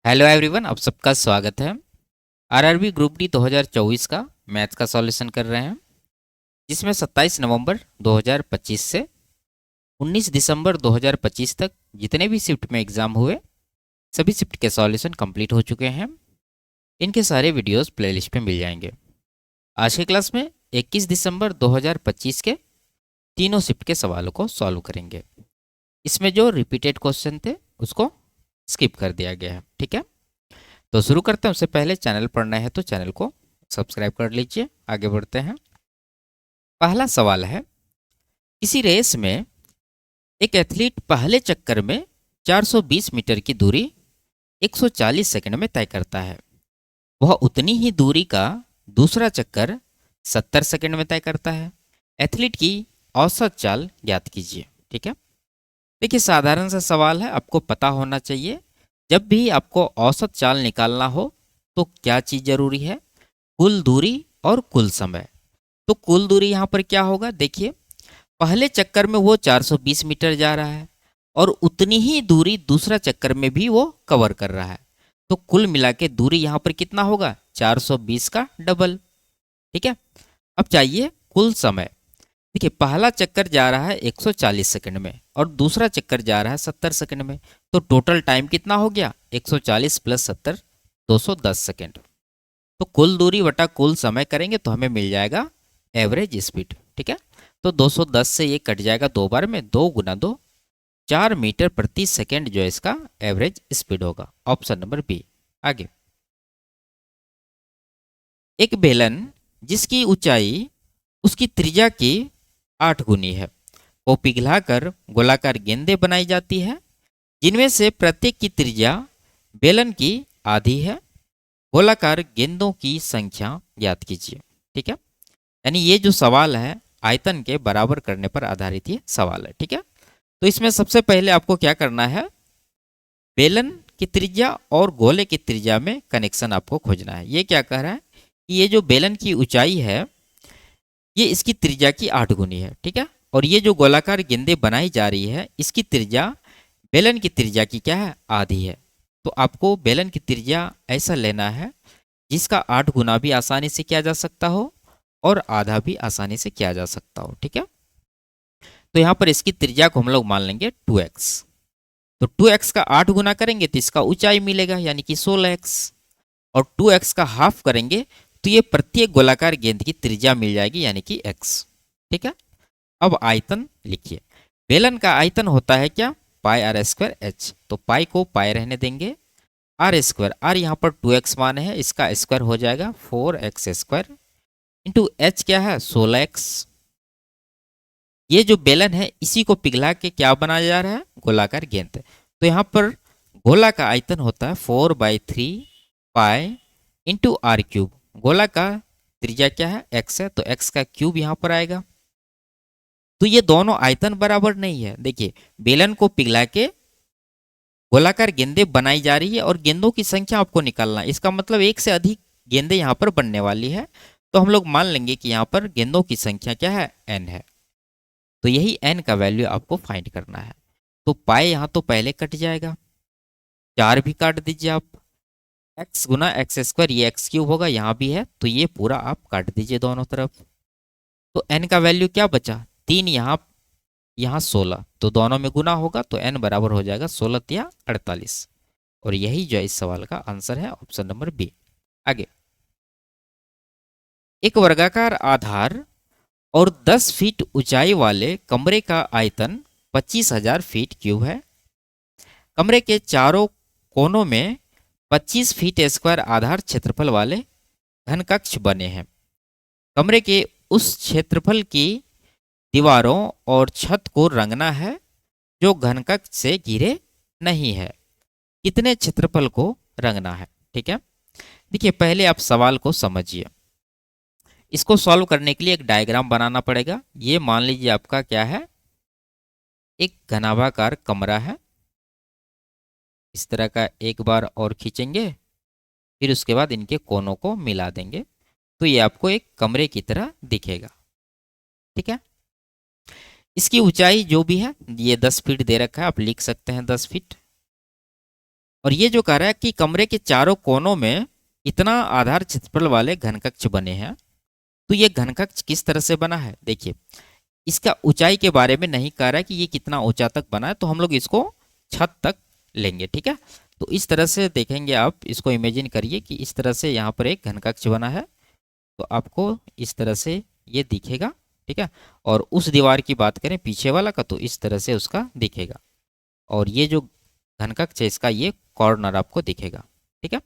Hello everyone, आप सबका स्वागत है। आरआरबी ग्रुप डी 2024 का मैथ्स का सॉल्यूशन कर रहे हैं, जिसमें 27 नवंबर 2025 से 19 दिसंबर 2025 तक जितने भी शिफ्ट में एग्ज़ाम हुए सभी शिफ्ट के सॉल्यूशन कंप्लीट हो चुके हैं। इनके सारे वीडियोस प्लेलिस्ट पे मिल जाएंगे। आज के क्लास में 21 दिसंबर 2025 के तीनों शिफ्ट के सवालों को सॉल्व करेंगे। इसमें जो रिपीटेड क्वेश्चन थे उसको स्किप कर दिया गया है। ठीक है, तो शुरू करते हैं। उससे पहले चैनल पर नए हैं तो चैनल को सब्सक्राइब कर लीजिए। आगे बढ़ते हैं। पहला सवाल है, किसी रेस में एक एथलीट पहले चक्कर में 420 मीटर की दूरी 140 सेकंड में तय करता है। वह उतनी ही दूरी का दूसरा चक्कर 70 सेकंड में तय करता है। एथलीट की औसत चाल ज्ञात कीजिए। ठीक है, देखिए साधारण सा सवाल है, आपको पता होना चाहिए जब भी आपको औसत चाल निकालना हो तो क्या चीज़ जरूरी है, कुल दूरी और कुल समय। तो कुल दूरी यहाँ पर क्या होगा, देखिए पहले चक्कर में वो 420 मीटर जा रहा है और उतनी ही दूरी दूसरा चक्कर में भी वो कवर कर रहा है। तो कुल मिला के दूरी यहाँ पर कितना होगा, 420 का डबल। ठीक है, अब चाहिए कुल समय। देखिए पहला चक्कर जा रहा है 140 सेकंड में और दूसरा चक्कर जा रहा है 70 सेकंड में। तो टोटल टाइम कितना हो गया, 140 प्लस 70 210 सेकंड। तो कुल दूरी बटा कुल समय करेंगे तो हमें मिल जाएगा एवरेज स्पीड। ठीक है, तो 210 से ये कट जाएगा दो बार में, 2 गुना 2 4 मीटर प्रति सेकंड जो है इसका एवरेज स्पीड होगा। Option number B. आगे, एक बेलन जिसकी ऊंचाई उसकी त्रिज्या की 8 गुनी है को पिघलाकर गोलाकार गेंदें बनाई जाती है, जिनमें से प्रत्येक की त्रिज्या बेलन की आधी है। गोलाकार गेंदों की संख्या ज्ञात कीजिए। ठीक है, यानी ये जो सवाल है आयतन के बराबर करने पर आधारित ये सवाल है। ठीक है, तो इसमें सबसे पहले आपको क्या करना है, बेलन की त्रिज्या और गोले की त्रिज्या में कनेक्शन आपको खोजना है। ये क्या कह रहा है कि ये जो बेलन की ऊंचाई है ये इसकी त्रिज्या की 8 गुनी है। ठीक है, और ये जो गोलाकार गेंदें बनाई जा रही है इसकी त्रिज्या बेलन की त्रिज्या की क्या है, आधी है। तो आपको बेलन की त्रिज्या ऐसा लेना है जिसका 8 गुना भी आसानी से किया जा सकता हो और आधा भी आसानी से किया जा सकता हो। ठीक है, तो यहाँ पर इसकी त्रिज्या को हम लोग मान लेंगे 2x। तो 2x का 8 गुना करेंगे तो इसका ऊंचाई मिलेगा यानी कि 16x, और 2x का हाफ करेंगे तो ये प्रत्येक गोलाकार गेंद की त्रिज्या मिल जाएगी यानी कि x। ठीक है, अब आयतन लिखिए। बेलन का आयतन होता है क्या, पाई आर स्क्वायर एच। तो पाई को पाई रहने देंगे, आर स्क्वायर, आर यहाँ पर 2x मान है, इसका स्क्वायर हो जाएगा 4x स्क्वायर इंटू एच क्या है 16x। ये जो बेलन है इसी को पिघला के क्या बनाया जा रहा है, गोलाकार गेंद। तो यहाँ पर गोला का आयतन होता है 4/3 पाई इंटू आर क्यूब। गोला का त्रिज्या क्या है, x है, तो x का क्यूब यहाँ पर आएगा। तो ये दोनों आयतन बराबर नहीं है। देखिए बेलन को पिघला के गोलाकार गेंदें बनाई जा रही है और गेंदों की संख्या आपको निकालना है, इसका मतलब एक से अधिक गेंदें यहाँ पर बनने वाली है। तो हम लोग मान लेंगे कि यहाँ पर गेंदों की संख्या क्या है, n है। तो यही n का वैल्यू आपको फाइंड करना है। तो पाई यहाँ तो पहले कट जाएगा, 4 भी काट दीजिए आप, x गुना एक्स स्क्वायर, ये एक्स क्यूब होगा, यहाँ भी है तो ये पूरा आप काट दीजिए दोनों तरफ। तो n का वैल्यू क्या बचा, 3, यहाँ यहाँ 16, तो दोनों में गुना होगा तो n बराबर हो जाएगा 16 या 48। और यही जो है इस सवाल का आंसर है, ऑप्शन नंबर बी। आगे, एक वर्गाकार आधार और 10 फीट ऊंचाई वाले कमरे का आयतन 25,000 फीट क्यूब है। कमरे के चारों कोनों में 25 फीट स्क्वायर आधार क्षेत्रफल वाले घनकक्ष बने हैं। कमरे के उस क्षेत्रफल की दीवारों और छत को रंगना है जो घनकक्ष से घिरे नहीं है। कितने क्षेत्रफल को रंगना है। ठीक है, देखिए पहले आप सवाल को समझिए। इसको सॉल्व करने के लिए एक डायग्राम बनाना पड़ेगा। ये मान लीजिए आपका क्या है, एक घनाभाकार कमरा है। इस तरह का एक बार और खींचेंगे, फिर उसके बाद इनके कोनों को मिला देंगे तो ये आपको एक कमरे की तरह दिखेगा। ठीक है, इसकी ऊंचाई जो भी है ये 10 फीट दे रखा है, आप लिख सकते हैं 10 फीट। और ये जो कह रहा है कि कमरे के चारों कोनों में इतना आधार क्षेत्रफल वाले घनकक्ष बने हैं, तो ये घनकक्ष किस तरह से बना है। देखिए, इसका ऊंचाई के बारे में नहीं कह रहा है कि ये कितना ऊंचा तक बना है, तो हम लोग इसको छत तक लेंगे। ठीक है, तो इस तरह से देखेंगे, आप इसको इमेजिन करिए कि इस तरह से यहाँ पर एक घनकक्ष बना है, तो आपको इस तरह से ये दिखेगा। ठीक है, और उस दीवार की बात करें पीछे वाला का, तो इस तरह से उसका दिखेगा। और ये जो घनकक्ष है इसका ये कॉर्नर आपको दिखेगा। ठीक है,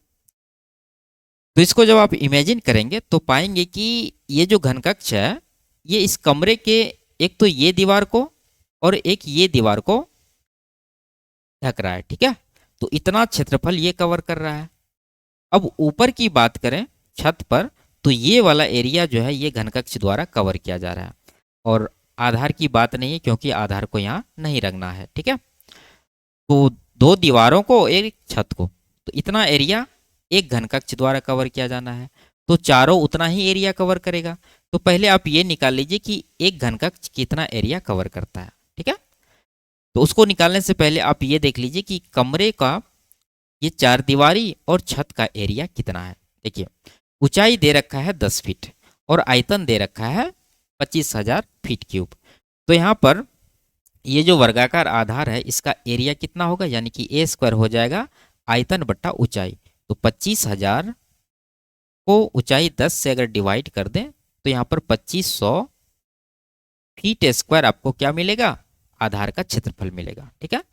तो इसको जब आप इमेजिन करेंगे तो पाएंगे कि ये जो घनकक्ष है ये इस कमरे के एक तो ये दीवार को और एक ये दीवार को ढक रहा है। ठीक है, तो इतना क्षेत्रफल ये कवर कर रहा है। अब ऊपर की बात करें छत पर, तो ये वाला एरिया जो है ये घनकक्ष द्वारा कवर किया जा रहा है। और आधार की बात नहीं है क्योंकि आधार को यहाँ नहीं रखना है। ठीक है, तो दो दीवारों को एक छत को, तो इतना एरिया एक घनकक्ष द्वारा कवर किया जाना है, तो चारों उतना ही एरिया कवर करेगा। तो पहले आप ये निकाल लीजिए कि एक घनकक्ष कितना एरिया कवर करता है। ठीक है, तो उसको निकालने से पहले आप ये देख लीजिए कि कमरे का ये चार दीवारी और छत का एरिया कितना है। देखिए, ऊंचाई दे रखा है 10 फीट और आयतन दे रखा है 25,000 फीट क्यूब। तो यहाँ पर ये जो वर्गाकार आधार है इसका एरिया कितना होगा, यानी कि ए स्क्वायर हो जाएगा आयतन बट्टा ऊंचाई। तो 25,000 को ऊंचाई 10 से अगर डिवाइड कर दें तो यहाँ पर 2500 फीट स्क्वायर आपको क्या मिलेगा, आधार का क्षेत्रफल मिलेगा। ठीक है,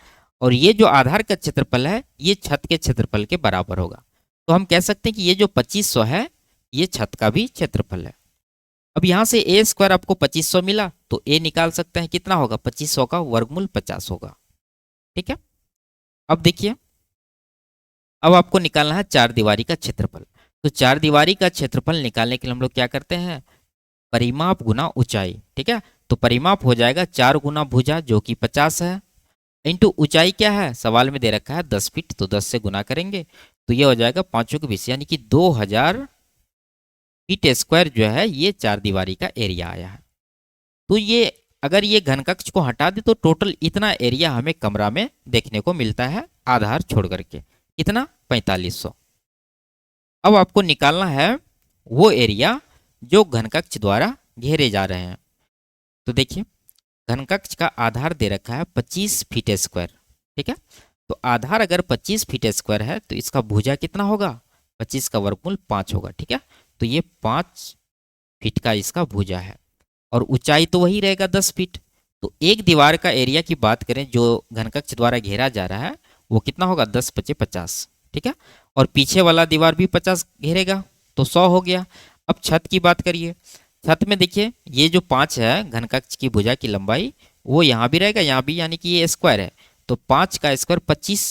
और ये जो आधार का क्षेत्रफल है ये छत के क्षेत्रफल के बराबर होगा। तो हम कह सकते हैं कि ये जो 2500 है ये छत का भी क्षेत्रफल है। अब यहाँ से ए स्क्वायर आपको 2500 मिला, तो ए निकाल सकते हैं कितना होगा, 2500 का वर्गमूल 50 होगा। ठीक है, अब देखिए, अब आपको निकालना है चार दीवारी का क्षेत्रफल। तो चार दीवारी का क्षेत्रफल निकालने के लिए हम लोग क्या करते हैं, परिमाप गुना ऊंचाई। ठीक है, तो परिमाप हो जाएगा 4 गुना भुजा जो कि 50 है, इंटू ऊंचाई क्या है, सवाल में दे रखा है 10 फीट, तो 10 से गुना करेंगे तो ये हो जाएगा 5 के 20, यानी कि 2000 फीट स्क्वायर जो है ये चार दीवारी का एरिया आया है। तो ये अगर ये घनकक्ष को हटा दे तो टोटल इतना एरिया हमें कमरा में देखने को मिलता है आधार छोड़ करके, इतना 4500। अब आपको निकालना है वो एरिया जो घनकक्ष द्वारा घेरे जा रहे हैं। तो देखिए, घनकक्ष का आधार दे रखा है 25 फीट स्क्वायर। ठीक है, तो आधार अगर 25 फीट स्क्वायर है तो इसका भुजा कितना होगा, 25 का वर्गमूल 5 होगा। ठीक है, तो ये 5 फीट का इसका भुजा है और ऊंचाई तो वही रहेगा 10 फीट। तो एक दीवार का एरिया की बात करें जो घनकक्ष द्वारा घेरा जा रहा है वो कितना होगा, 10 पचे 50। ठीक है, और पीछे वाला दीवार भी 50 घेरेगा तो 100 हो गया। अब छत की बात करिए, छत में देखिए ये जो 5 है घनकक्ष की भुजा की लंबाई वो यहाँ भी रहेगा यहाँ भी, यानी कि ये स्क्वायर है, तो 5 का स्क्वायर 25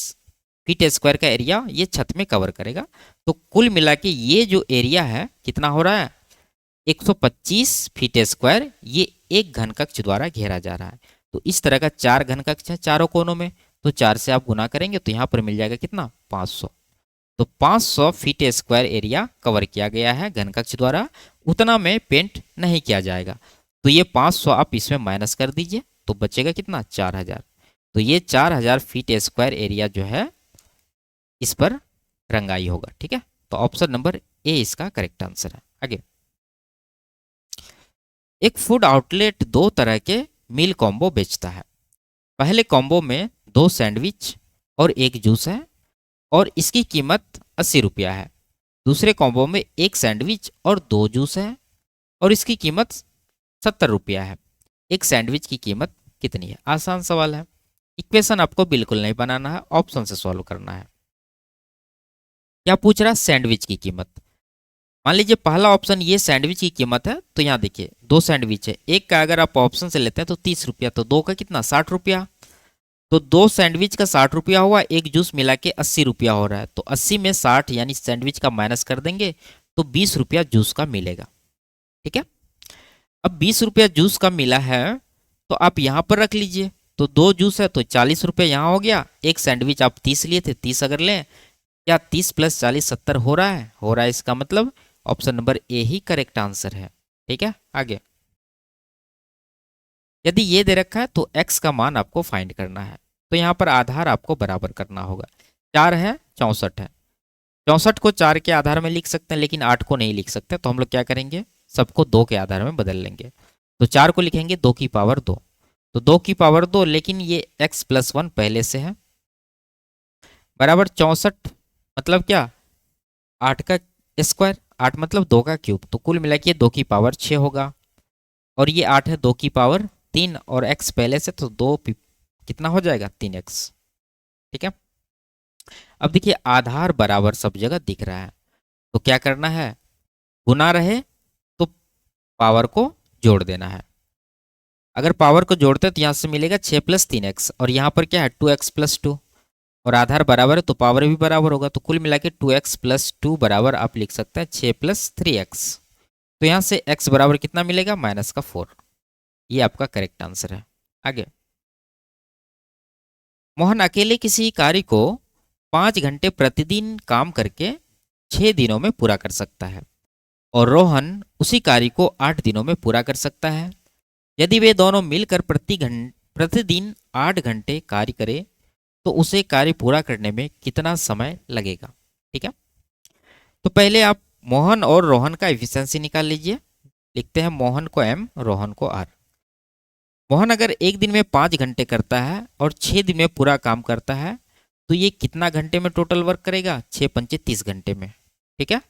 फीट स्क्वायर का एरिया ये छत में कवर करेगा। तो कुल मिला के ये जो एरिया है कितना हो रहा है, 125 फीट स्क्वायर ये एक घनकक्ष द्वारा घेरा जा रहा है। तो इस तरह का चार घनकक्ष है चारों कोनों में, तो 4 से आप गुना करेंगे तो यहाँ पर मिल जाएगा कितना, 500। तो 500 फीट स्क्वायर एरिया कवर किया गया है घनकक्ष द्वारा, उतना में पेंट नहीं किया जाएगा। तो ये 500 आप इसमें माइनस कर दीजिए तो बचेगा कितना, 4000। तो ये 4000 फीट स्क्वायर एरिया जो है इस पर रंगाई होगा। ठीक है, तो ऑप्शन नंबर ए इसका करेक्ट आंसर है। आगे, एक फूड आउटलेट दो तरह के मील कॉम्बो बेचता है। पहले कॉम्बो में 2 सैंडविच और 1 जूस है और इसकी कीमत 80 रुपया है। दूसरे कॉम्बो में 1 सैंडविच और 2 जूस है और इसकी कीमत 70 रुपया है। एक सैंडविच की कीमत कितनी है। आसान सवाल है, इक्वेशन आपको बिल्कुल नहीं बनाना है, ऑप्शन से सॉल्व करना है। क्या पूछ रहा है, सैंडविच की कीमत। मान लीजिए पहला ऑप्शन ये सैंडविच की कीमत है, तो यहाँ देखिए 2 सैंडविच है, एक का अगर आप ऑप्शन से लेते हैं तो 30 रुपया, तो 2 का कितना, 60 रुपया। तो 2 सैंडविच का 60 रुपया हुआ, एक जूस मिला के 80 रुपया हो रहा है, तो 80 में 60 यानी सैंडविच का माइनस कर देंगे तो 20 रुपया जूस का मिलेगा। ठीक है, अब 20 रुपया जूस का मिला है तो आप यहाँ पर रख लीजिए, तो 2 जूस है तो 40 रुपया यहाँ हो गया, एक सैंडविच आप 30 लिए थे, 30 अगर लें, क्या 30 + 40 70 हो रहा है, हो रहा है। इसका मतलब option number A he correct answer है। ठीक है, आगे, यदि ये दे रखा है तो x का मान आपको फाइंड करना है, तो यहाँ पर आधार आपको बराबर करना होगा। 4 है 64 है। 64 को 4 के आधार में लिख सकते हैं, लेकिन 8 को नहीं लिख सकते, तो हम लोग क्या करेंगे, सबको 2 के आधार में बदल लेंगे। तो 4 को लिखेंगे 2 की पावर 2, तो 2 की पावर 2, लेकिन ये x+1 पहले से है, बराबर 64 मतलब क्या, 8 का स्क्वायर, 8 मतलब 2 का क्यूब, तो कुल मिला के 2 की पावर 6 होगा। और ये 8 है 2 की पावर 3, और x पहले से, तो 2 कितना हो जाएगा, 3x। ठीक है, अब देखिए आधार बराबर सब जगह दिख रहा है, तो क्या करना है, गुना रहे तो पावर को जोड़ देना है। अगर पावर को जोड़ते हैं तो यहाँ से मिलेगा 6 + 3x, और यहाँ पर क्या है 2x+2, और आधार बराबर है तो पावर भी बराबर होगा, तो कुल मिला के 2x+2 बराबर आप लिख सकते हैं 6 + 3x। तो यहाँ से x बराबर कितना मिलेगा, -4। ये आपका करेक्ट आंसर है। आगे, मोहन अकेले किसी कार्य को 5 घंटे प्रतिदिन काम करके 6 दिनों में पूरा कर सकता है, और रोहन उसी कार्य को 8 दिनों में पूरा कर सकता है। यदि वे दोनों मिलकर प्रतिदिन 8 घंटे कार्य करें तो उसे कार्य पूरा करने में कितना समय लगेगा। ठीक है, तो पहले आप मोहन और रोहन का एफिशिएंसी निकाल लीजिए। लिखते हैं मोहन को m, रोहन को r। मोहन अगर एक दिन में 5 घंटे करता है और 6 दिन में पूरा काम करता है, तो ये कितना घंटे में टोटल वर्क करेगा, 6 पंचे 30 घंटे में। ठीक है,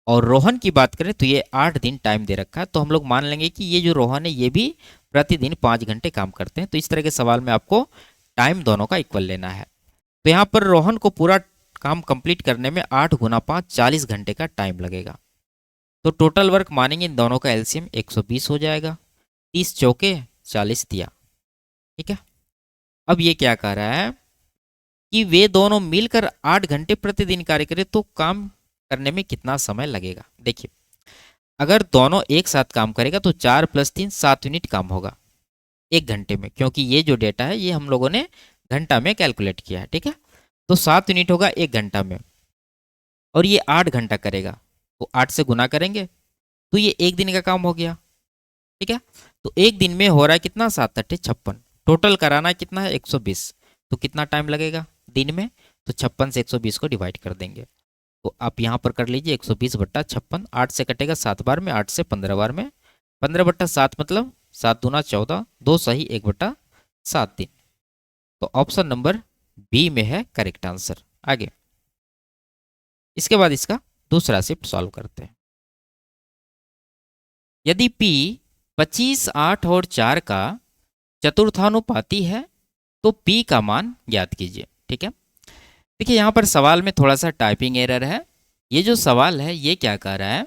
और रोहन की बात करें तो ये 8 दिन टाइम दे रखा है, तो हम लोग मान लेंगे कि ये जो रोहन है ये भी प्रतिदिन 5 घंटे काम करते हैं। तो इस तरह के सवाल में आपको टाइम दोनों का इक्वल लेना है। तो यहाँ पर रोहन को पूरा काम कंप्लीट करने में 8 × 5 40 घंटे का टाइम लगेगा। तो टोटल वर्क मानेंगे इन दोनों का एलसीएम 120 हो जाएगा, 30 चौके 40 दिया। ठीक है, अब ये क्या कह रहा है कि वे दोनों मिलकर 8 घंटे प्रतिदिन कार्य करें तो काम करने में कितना समय लगेगा। देखिए, अगर दोनों एक साथ काम करेगा तो 4 + 3 7 यूनिट काम होगा 1 घंटे में, क्योंकि ये जो डेटा है ये हम लोगों ने घंटा में कैलकुलेट किया है। ठीक है, तो 7 यूनिट होगा 1 घंटा में, और ये 8 घंटा करेगा, तो 8 से गुना करेंगे तो ये 1 दिन का काम हो गया। ठीक है, तो 1 दिन में हो रहा है कितना, 7 × 8 = 56। टोटल कराना है कितना है, 120। तो कितना टाइम लगेगा दिन में, तो 56 से 120 को डिवाइड कर देंगे। तो आप यहाँ पर कर लीजिए 120/56, 8 से कटेगा 7 बार में, 8 से 15 बार में, 15/7 मतलब 7 दूना 14, 2 सही 1/7 दिन। तो ऑप्शन नंबर बी में है करेक्ट आंसर। आगे, इसके बाद इसका दूसरा शिफ्ट सॉल्व करते हैं। यदि P 25, 8 और 4 का चतुर्थानुपाती है तो P का मान ज्ञात कीजिए। ठीक है, देखिए यहाँ पर सवाल में थोड़ा सा टाइपिंग एरर है। ये जो सवाल है ये क्या कह रहा है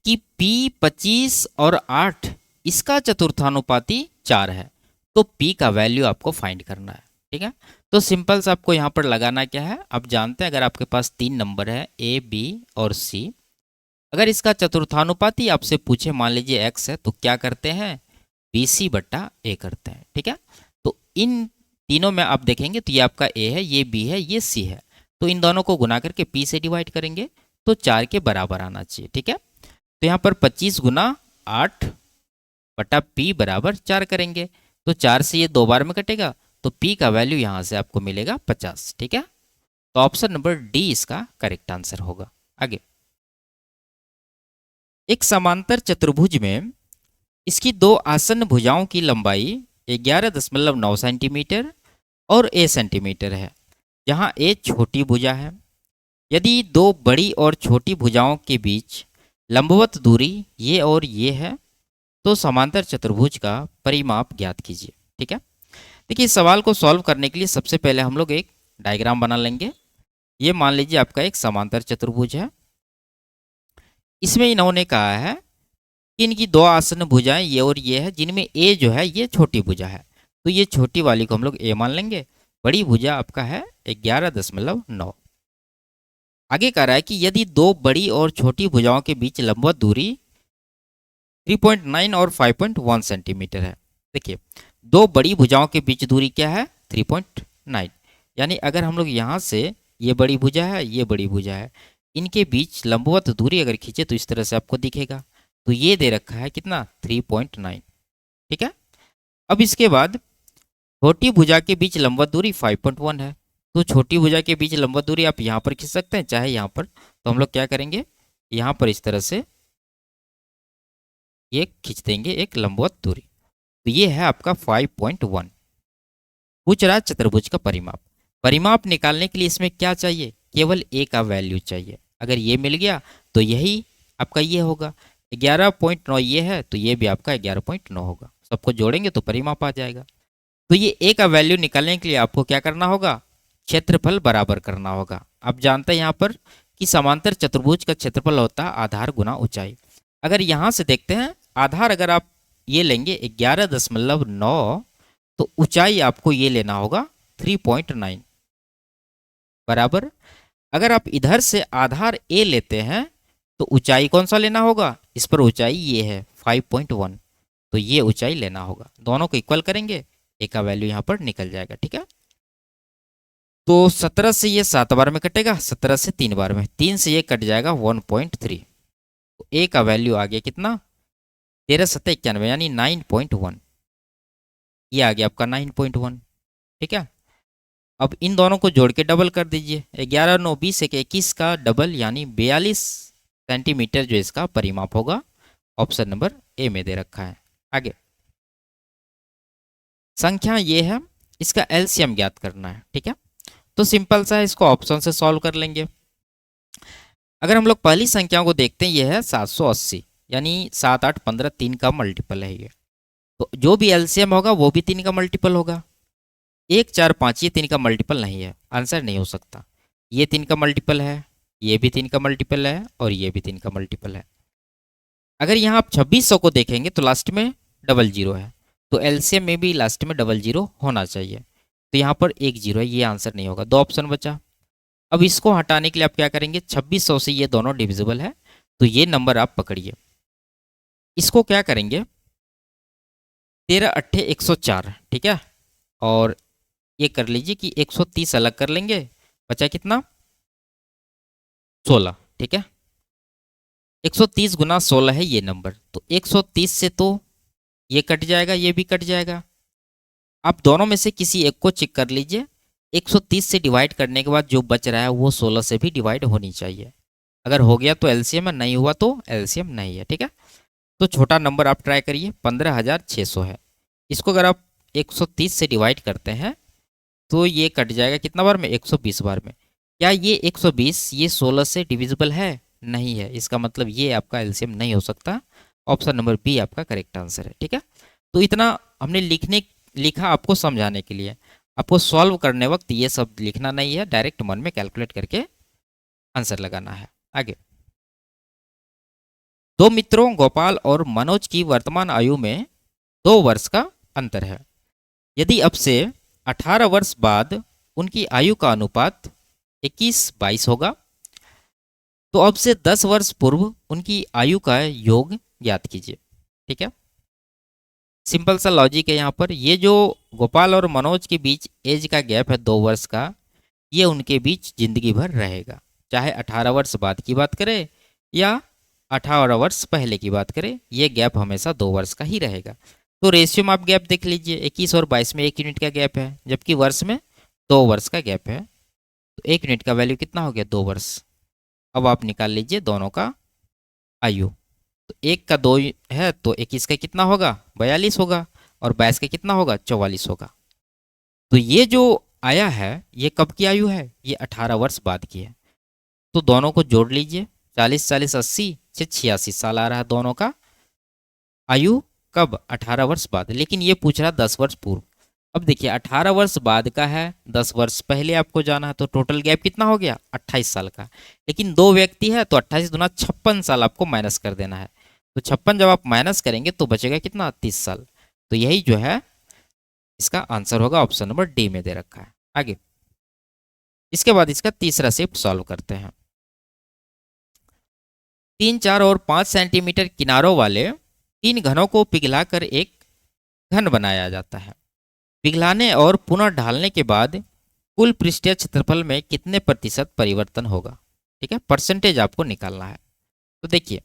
कि P 25 और 8 इसका चतुर्थानुपाती 4 है, तो P का वैल्यू आपको फाइंड करना है। ठीक है, तो सिंपल सा आपको यहाँ पर लगाना क्या है, आप जानते हैं अगर आपके पास 3 नंबर है A, B और C, अगर इसका चतुर्थानुपाती आपसे पूछे, मान लीजिए x है, तो क्या करते हैं, BC/A करते हैं। ठीक है, तो इन तीनों में आप देखेंगे तो ये आपका A है, ये B है, ये C है, तो इन दोनों को गुना करके P से डिवाइड करेंगे तो 4 के बराबर आना चाहिए। ठीक है, तो यहाँ पर 25 × 8/P = 4 करेंगे, तो 4 से ये 2 बार में कटेगा, तो P का वैल्यू यहाँ से आपको मिलेगा 50। ठीक है, तो ऑप्शन नंबर डी इसका करेक्ट आंसर होगा। आगे, एक समांतर चतुर्भुज में इसकी 2 आसन्न भुजाओं की लंबाई 11.9 सेंटीमीटर और a सेंटीमीटर है, जहां a छोटी भुजा है। यदि 2 बड़ी और छोटी भुजाओं के बीच लंबवत दूरी ये और ये है, तो समांतर चतुर्भुज का परिमाप ज्ञात कीजिए। ठीक है, देखिए इस सवाल को सॉल्व करने के लिए सबसे पहले हम लोग एक डायग्राम बना लेंगे। ये मान लीजिए आपका एक समांतर चतुर्भुज है। इसमें इन्होंने कहा है कि इनकी 2 आसन्न भुजाएं ये और ये है, जिनमें a जो है ये छोटी भुजा है, तो ये छोटी वाली को हम लोग a मान लेंगे, बड़ी भुजा आपका है 11.9। आगे कह रहा है कि यदि 2 बड़ी और छोटी भुजाओं के बीच लंबवत दूरी 3.9 और 5.1 सेंटीमीटर है। देखिए 2 बड़ी भुजाओं के बीच दूरी क्या है, 3.9, यानी अगर हम लोग यहाँ से, ये बड़ी भुजा है, ये बड़ी भुजा है, इनके बीच लंबवत दूरी अगर खींचे तो इस तरह से आपको दिखेगा। तो ये दे रखा है कितना, 3.9। ठीक है, अब इसके बाद छोटी भुजा के बीच लंबवत दूरी 5.1 है, तो छोटी भुजा के बीच लंबवत दूरी आप यहाँ पर खींच सकते हैं, चाहे यहाँ पर। तो हम लोग क्या करेंगे, यहाँ पर इस तरह से ये खींच देंगे एक लंबवत दूरी। तो ये है आपका 5.1। पूछ रहा है चतुर्भुज का परिमाप। परिमाप निकालने के लिए इसमें क्या चाहिए, केवल ए का वैल्यू चाहिए। अगर ये मिल गया तो यही आपका ये होगा। 11.9 ये है तो ये भी आपका 11.9 होगा। सबको जोड़ेंगे तो परिमाप आ जाएगा। तो ये ए का वैल्यू निकालने के लिए आपको क्या करना होगा, क्षेत्रफल बराबर करना होगा। आप जानते हैं यहाँ पर कि समांतर चतुर्भुज का क्षेत्रफल होता है आधार गुना ऊंचाई। अगर यहाँ से देखते हैं, आधार अगर आप ये लेंगे 11.9, तो ऊंचाई आपको ये लेना होगा 3.9 बराबर। अगर आप इधर से आधार ए लेते हैं तो ऊंचाई कौन सा लेना होगा, इस पर ऊंचाई ये है 5.1, तो ये ऊंचाई लेना होगा। दोनों को इक्वल करेंगे, ए का वैल्यू यहाँ पर निकल जाएगा। ठीक है, तो 17 से ये 7 बार में कटेगा, 17 से 3 बार में, 3 से ये कट जाएगा 1.3। तो ए का वैल्यू आ गया कितना, 13×7=91 यानी 9.1। ये आ गया आपका 9.1। ठीक है, अब इन दोनों को जोड़ के डबल कर दीजिए। 11 9 20 21 का डबल यानी 42 सेंटीमीटर जो इसका परिमाप होगा। ऑप्शन नंबर ए में दे रखा है। आगे संख्या ये है, इसका एलसीएम ज्ञात करना है। ठीक है, तो सिंपल सा है, इसको ऑप्शन से सॉल्व कर लेंगे। अगर हम लोग पहली संख्या को देखते हैं, ये है 780 यानी 7 8 15 3 का मल्टीपल है ये। तो जो भी एलसीएम होगा वो भी 3 का मल्टीपल होगा। 1 4 5 ये 3 का मल्टीपल नहीं है, आंसर नहीं हो सकता। ये 3 का मल्टीपल है, ये भी 3 का मल्टीपल है और ये भी 3 का मल्टीपल है। अगर यहाँ आप 2600 को देखेंगे तो लास्ट में डबल जीरो है, तो एलसीएम में भी लास्ट में डबल जीरो होना चाहिए। तो यहाँ पर एक जीरो है, ये आंसर नहीं होगा। दो ऑप्शन बचा। अब इसको हटाने के लिए आप क्या करेंगे, 2600 से ये दोनों डिविजिबल है, तो ये नंबर आप पकड़िए। इसको क्या करेंगे, 13 8 104। ठीक है, और ये कर लीजिए कि 130 अलग कर लेंगे, बचा कितना 16। ठीक है, 130 गुना 16 है ये नंबर, तो 130 से तो ये कट जाएगा, ये भी कट जाएगा। आप दोनों में से किसी एक को चेक कर लीजिए। 130 से डिवाइड करने के बाद जो बच रहा है वो 16 से भी डिवाइड होनी चाहिए। अगर हो गया तो एलसीएम है, नहीं हुआ तो एलसीएम नहीं है। ठीक है, तो छोटा नंबर आप ट्राई करिए, 15,600 है। इसको अगर आप 130 से डिवाइड करते हैं तो ये कट जाएगा कितना बार में, 120 बार में। क्या ये 120 ये 16 से डिविजिबल है, नहीं है, इसका मतलब ये आपका एलसीएम नहीं हो सकता। ऑप्शन नंबर बी आपका करेक्ट आंसर है। ठीक है, तो इतना हमने लिखा आपको समझाने के लिए। आपको सॉल्व करने वक्त ये सब लिखना नहीं है, डायरेक्ट मन में कैलकुलेट करके आंसर लगाना है। आगे, दो मित्रों गोपाल और मनोज की वर्तमान आयु में 2 वर्ष का अंतर है। यदि अब से 18 वर्ष बाद उनकी आयु का अनुपात 21-22 होगा, तो अब से 10 वर्ष पूर्व उनकी आयु का योग ज्ञात कीजिए। ठीक है, सिंपल सा लॉजिक है यहाँ पर। ये जो गोपाल और मनोज के बीच एज का गैप है 2 वर्ष का, ये उनके बीच जिंदगी भर रहेगा। चाहे 18 वर्ष बाद की बात करें या 18 वर्ष पहले की बात करें, ये गैप हमेशा 2 वर्ष का ही रहेगा। तो रेशियो में आप गैप देख लीजिए, 21 और 22 में 1 यूनिट का गैप है, जबकि वर्ष में 2 वर्ष का गैप है। तो 1 यूनिट का वैल्यू कितना हो गया, 2 वर्ष। अब आप निकाल लीजिए दोनों का आयु। तो 1 का 2 है तो 21 का कितना होगा, 42 होगा, और 22 का कितना होगा, 44 होगा। तो ये जो आया है ये कब की आयु है, ये 18 वर्ष बाद की है। तो दोनों को जोड़ लीजिए, 40 40 80 से 86 साल आ रहा है दोनों का आयु। कब, 18 वर्ष बाद। लेकिन ये पूछ रहा 10 वर्ष पूर्व। अब देखिए 18 वर्ष बाद का है, 10 वर्ष पहले आपको जाना है, तो टोटल गैप कितना हो गया, 28 साल का। लेकिन 2 व्यक्ति है तो 28 दूना 56 साल आपको माइनस कर देना है। तो 56 जब आप माइनस करेंगे तो बचेगा कितना, 30 साल। तो यही जो है इसका आंसर होगा, ऑप्शन नंबर डी में दे रखा है। आगे, इसके बाद इसका तीसरा शिफ्ट सॉल्व करते हैं। 3 4 और 5 सेंटीमीटर किनारों वाले 3 घनों को पिघलाकर एक घन बनाया जाता है। पिघलाने और पुनः ढालने के बाद कुल पृष्ठीय क्षेत्रफल में कितने प्रतिशत परिवर्तन होगा। ठीक है, परसेंटेज आपको निकालना है। तो देखिए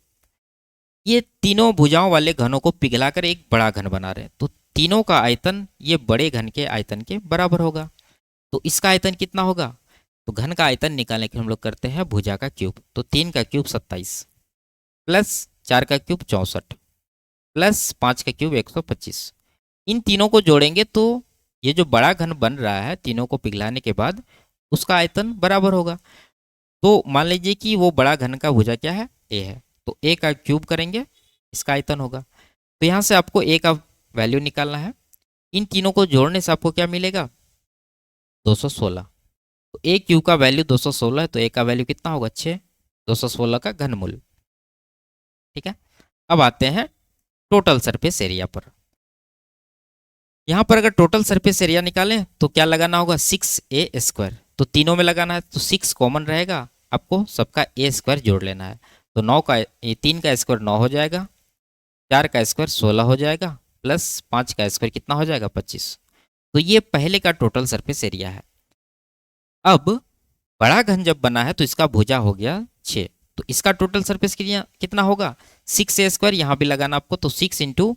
ये तीनों भुजाओं वाले घनों को पिघलाकर एक बड़ा घन बना रहे हैं, तो तीनों का आयतन ये बड़े घन के आयतन के बराबर होगा। तो इसका आयतन कितना होगा? तो घन का आयतन निकालने के हम लोग करते हैं भुजा का क्यूब। तो 3 का क्यूब 27 प्लस 4 का क्यूब 64 प्लस 5 का क्यूब 125। इन तीनों को जोड़ेंगे तो ये जो बड़ा घन बन रहा है तीनों को पिघलाने के बाद उसका आयतन बराबर होगा। तो मान लीजिए कि वो बड़ा घन का भुजा क्या है? ए है। तो ए का क्यूब करेंगे, इसका आयतन होगा। तो यहाँ से आपको ए का वैल्यू निकालना है। इन तीनों को जोड़ने से आपको क्या मिलेगा? 216। तो ए क्यूब का वैल्यू 216 है, तो ए का वैल्यू कितना होगा? 6। 216 का घनमूल। ठीक है। अब आते हैं टोटल सरफेस एरिया पर। यहाँ पर अगर टोटल सरफेस एरिया निकालें तो क्या लगाना होगा? 6a²। तो तीनों में लगाना है तो 6 कॉमन रहेगा, आपको सबका a² जोड़ लेना है। तो 9 का 3 का स्क्वायर 9 हो जाएगा, 4 का स्क्वायर 16 हो जाएगा, प्लस 5 का स्क्वायर कितना हो जाएगा? 25। तो ये पहले का टोटल सरफेस एरिया है। अब बड़ा घन जब बना है तो इसका भुजा हो गया 6। तो इसका टोटल सरफेस एरिया कितना होगा? 6a²। यहाँ भी लगाना आपको, तो 6 इंटू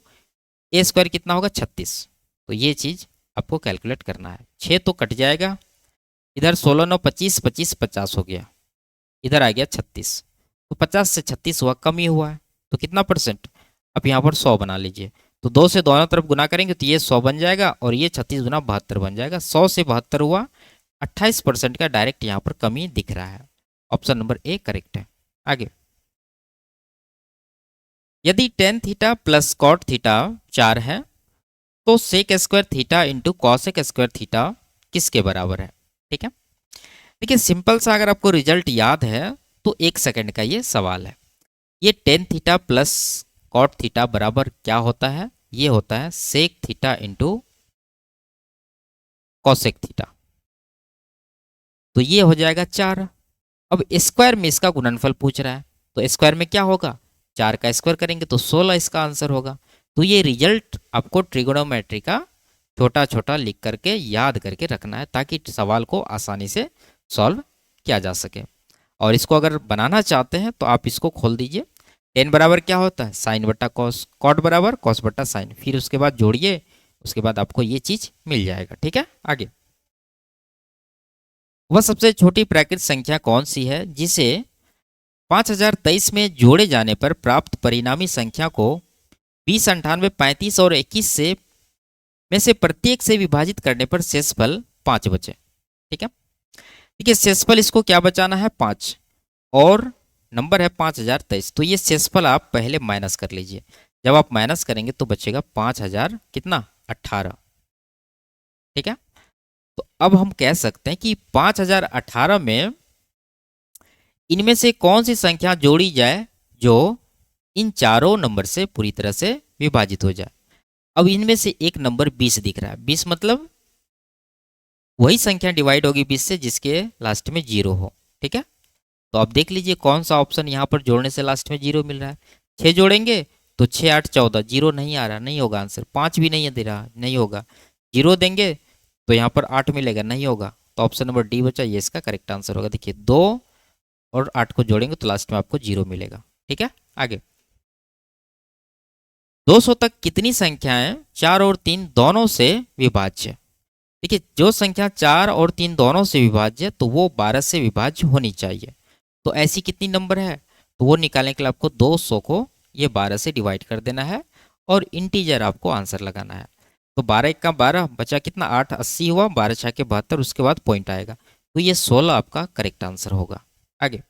a² कितना होगा? 36। तो ये चीज़ आपको कैलकुलेट करना है। 6 तो कट जाएगा, इधर 16 9 25, 25 50 हो गया, इधर आ गया 36। तो 50 से 36 हुआ, कम ही हुआ है। तो कितना परसेंट? अब यहाँ पर 100 बना लीजिए। तो 2 से दोनों तरफ गुना करेंगे तो ये 100 बन जाएगा और ये 36 गुना 72 बन जाएगा। 100 से 72 हुआ, 28% का डायरेक्ट यहाँ पर कमी दिख रहा है। ऑप्शन नंबर ए करेक्ट है। आगे, यदि tan theta plus cot theta 4 है तो sec square theta into cosec square theta किसके बराबर है? ठीक है। देखिए सिंपल सा, अगर आपको रिजल्ट याद है तो 1 सेकंड का ये सवाल है। ये tan theta plus cot theta बराबर क्या होता है? ये होता है sec theta into cosec theta. तो ये हो जाएगा 4। अब स्क्वायर में इसका गुणनफल पूछ रहा है, तो स्क्वायर में क्या होगा? 4 का स्क्वायर करेंगे तो 16 इसका आंसर होगा। तो ये रिजल्ट आपको ट्रिगोनोमेट्री का छोटा छोटा लिख करके याद करके रखना है ताकि सवाल को आसानी से सॉल्व किया जा सके। और इसको अगर बनाना चाहते हैं तो आप इसको खोल दीजिए। टेन बराबर क्या होता है? साइन बट्टा कॉस, कॉट बराबर कॉस बट्टा साइन, फिर उसके बाद जोड़िए, उसके बाद आपको ये चीज मिल जाएगा। ठीक है। आगे, वह सबसे छोटी प्राकृत संख्या कौन सी है जिसे 5023 में जोड़े जाने पर प्राप्त परिणामी संख्या को 20, 98, 35 और 21 से में से प्रत्येक से विभाजित करने पर शेषफल 5 बचे? ठीक है। देखिए शेषफल इसको क्या बचाना है? 5, और नंबर है 5023। तो ये शेषफल आप पहले माइनस कर लीजिए। जब आप माइनस करेंगे तो बचेगा 5000 कितना? 18। ठीक है। तो अब हम कह सकते हैं कि 5018 में इनमें से कौन सी संख्या जोड़ी जाए जो इन चारों नंबर से पूरी तरह से विभाजित हो जाए। अब इनमें से एक नंबर 20 दिख रहा है। 20 मतलब वही संख्या डिवाइड होगी 20 से जिसके लास्ट में 0 हो। ठीक है। तो आप देख लीजिए कौन सा ऑप्शन यहाँ पर जोड़ने से लास्ट में 0 मिल रहा है। 6 जोड़ेंगे तो 6 8 14, 0 नहीं आ रहा, नहीं होगा आंसर। 5 भी नहीं दे रहा, नहीं होगा। 0 देंगे तो यहाँ पर 8 मिलेगा, नहीं होगा। तो ऑप्शन नंबर डी बचा, ये इसका करेक्ट आंसर होगा। देखिए 2 और 8 को जोड़ेंगे तो लास्ट में आपको 0 मिलेगा। ठीक है। आगे, 200 तक कितनी संख्याएं 4 और 3 दोनों से विभाज्य? देखिए जो संख्या 4 और 3 दोनों से विभाज्य तो वो 12 से विभाज्य होनी चाहिए। तो ऐसी कितनी नंबर है? तो वो निकालने के लिए आपको 200 को ये 12 से डिवाइड कर देना है और इंटीजर आपको आंसर लगाना है। तो 12 1 का 12 बचा कितना? 8, 80 हुआ, 12 6 के 72, उसके बाद पॉइंट आएगा। तो ये 16 आपका करेक्ट आंसर होगा। आगे,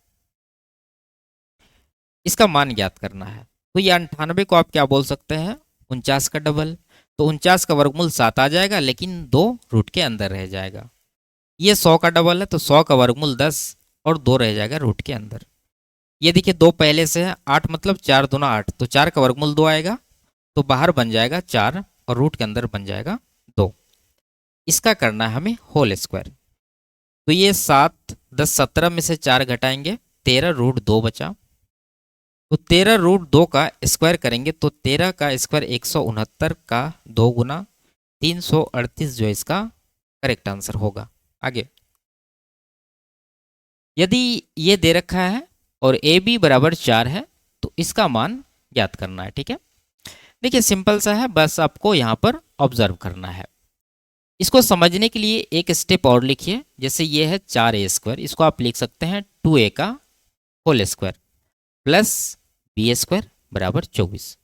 इसका मान ज्ञात करना है। तो ये 98 को आप क्या बोल सकते हैं? 49 का डबल। तो 49 का वर्गमूल 7 आ जाएगा, लेकिन 2 रूट के अंदर रह जाएगा। ये 100 का डबल है तो 100 का वर्गमूल 10 और 2 रह जाएगा रूट के अंदर। ये देखिए 2 पहले से है, 8 मतलब 4 दूना 8, तो 4 का वर्गमूल 2 आएगा, तो बाहर बन जाएगा 4 और रूट के अंदर बन जाएगा 2। इसका करना है हमें होल स्क्वायर। तो ये 7 10 17 में से 4 घटाएंगे, 13 रूट 2 बचा। तो 13 रूट 2 का स्क्वायर करेंगे तो 13 का स्क्वायर 169 का 2 गुना 338 जो इसका करेक्ट आंसर होगा। आगे, यदि ये दे रखा है और ए बी बराबर 4 है तो इसका मान ज्ञात करना है। ठीक है। देखिए सिंपल सा है, बस आपको यहाँ पर ऑब्जर्व करना है। इसको समझने के लिए एक स्टेप और लिखिए। जैसे ये है 4a², इसको आप लिख सकते हैं 2a का होल स्क्वायर प्लस b² बराबर 24।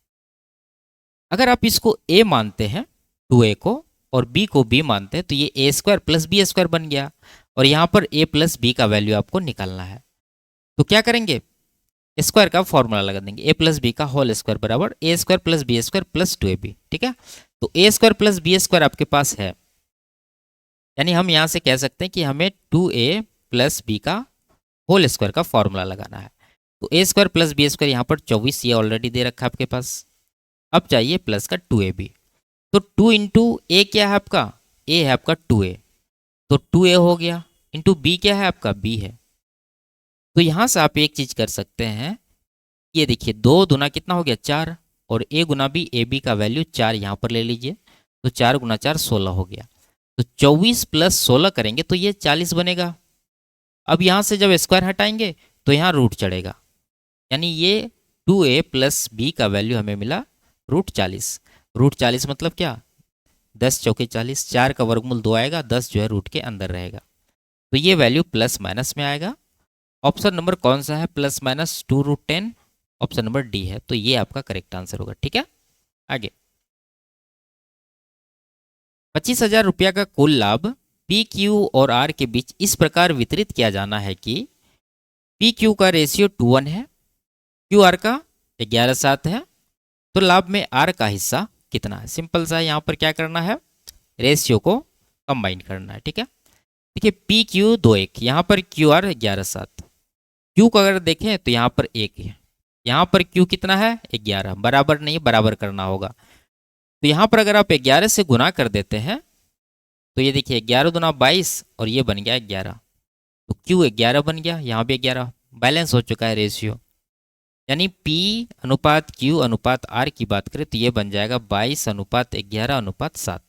अगर आप इसको a मानते हैं 2a को और b को b मानते हैं तो ये a² प्लस b² बन गया, और यहाँ पर a प्लस b का वैल्यू आपको निकालना है। तो क्या करेंगे, स्क्वायर का फॉर्मूला लगा देंगे, a प्लस बी का होल स्क्वायर बराबर a² plus b² plus 2ab। ठीक है, तो a² प्लस b² आपके पास है, यानी हम यहाँ से कह सकते हैं कि हमें 2a प्लस बी का होल स्क्वायर का फॉर्मूला लगाना है। तो a² प्लस b² यहाँ पर 24 ये ऑलरेडी दे रखा है आपके पास। अब चाहिए प्लस का 2ab। तो 2 इंटू ए क्या है आपका, a है आपका 2a, तो 2a हो गया, इंटू b क्या है आपका, b है। तो यहाँ से आप एक चीज कर सकते हैं, ये देखिए 2 गुना कितना हो गया 4, और a गुना b, ए बी का वैल्यू 4 यहाँ पर ले लीजिए, तो 4 गुना 4 16 हो गया। तो 24 प्लस 16 करेंगे तो ये 40 बनेगा। अब यहाँ से जब स्क्वायर हटाएंगे तो यहाँ रूट चढ़ेगा, यानी ये 2a प्लस बी का वैल्यू हमें मिला √40। √40 मतलब क्या, 10 चौके 40, 4 का वर्गमूल 2 आएगा, 10 जो है रूट के अंदर रहेगा, तो ये वैल्यू प्लस माइनस में आएगा। ऑप्शन नंबर कौन सा है, plus minus 2√10, option number D है, तो ये आपका करेक्ट आंसर होगा। ठीक है, आगे 25,000 रुपया का कुल लाभ पी क्यू और आर के बीच इस प्रकार वितरित किया जाना है कि पी क्यू का रेशियो 2:1 है, क्यू आर का 11/7 है, तो लाभ में आर का हिस्सा कितना है। सिंपल सा है, यहाँ पर क्या करना है, रेशियो को कंबाइन करना है। ठीक है, देखिए पी क्यू 2:1, यहाँ पर क्यू आर 11/7, क्यू को अगर देखें तो यहाँ पर 1 है, यहाँ पर क्यू कितना है 11, बराबर नहीं, बराबर करना होगा। तो यहाँ पर अगर आप 11 से गुना कर देते हैं तो ये देखिए 11 दूना 22 और ये बन गया 11, तो क्यू 11 बन गया, यहाँ भी 11, बैलेंस हो चुका है रेशियो। यानी P अनुपात Q अनुपात R की बात करें तो ये बन जाएगा 22:11:7।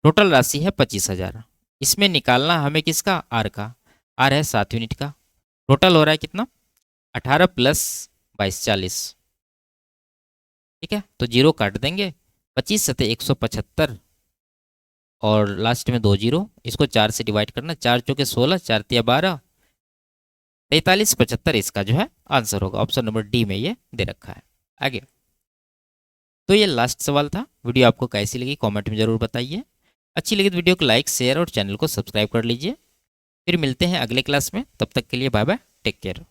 टोटल राशि है 25,000। इसमें निकालना हमें किसका, R का। R है 7 यूनिट का। टोटल हो रहा है कितना, 18 + 22 40। ठीक है, तो जीरो काट देंगे, 25 × 175 और लास्ट में 2 जीरो, इसको 4 से डिवाइड करना, 4 चौके 16, 4 तिया 12, 4375 इसका जो है आंसर होगा। ऑप्शन नंबर डी में ये दे रखा है। आगे, तो ये लास्ट सवाल था। वीडियो आपको कैसी लगी कमेंट में जरूर बताइए। अच्छी लगी तो वीडियो को लाइक शेयर और चैनल को सब्सक्राइब कर लीजिए। फिर मिलते हैं अगले क्लास में, तब तक के लिए बाय बाय, टेक केयर।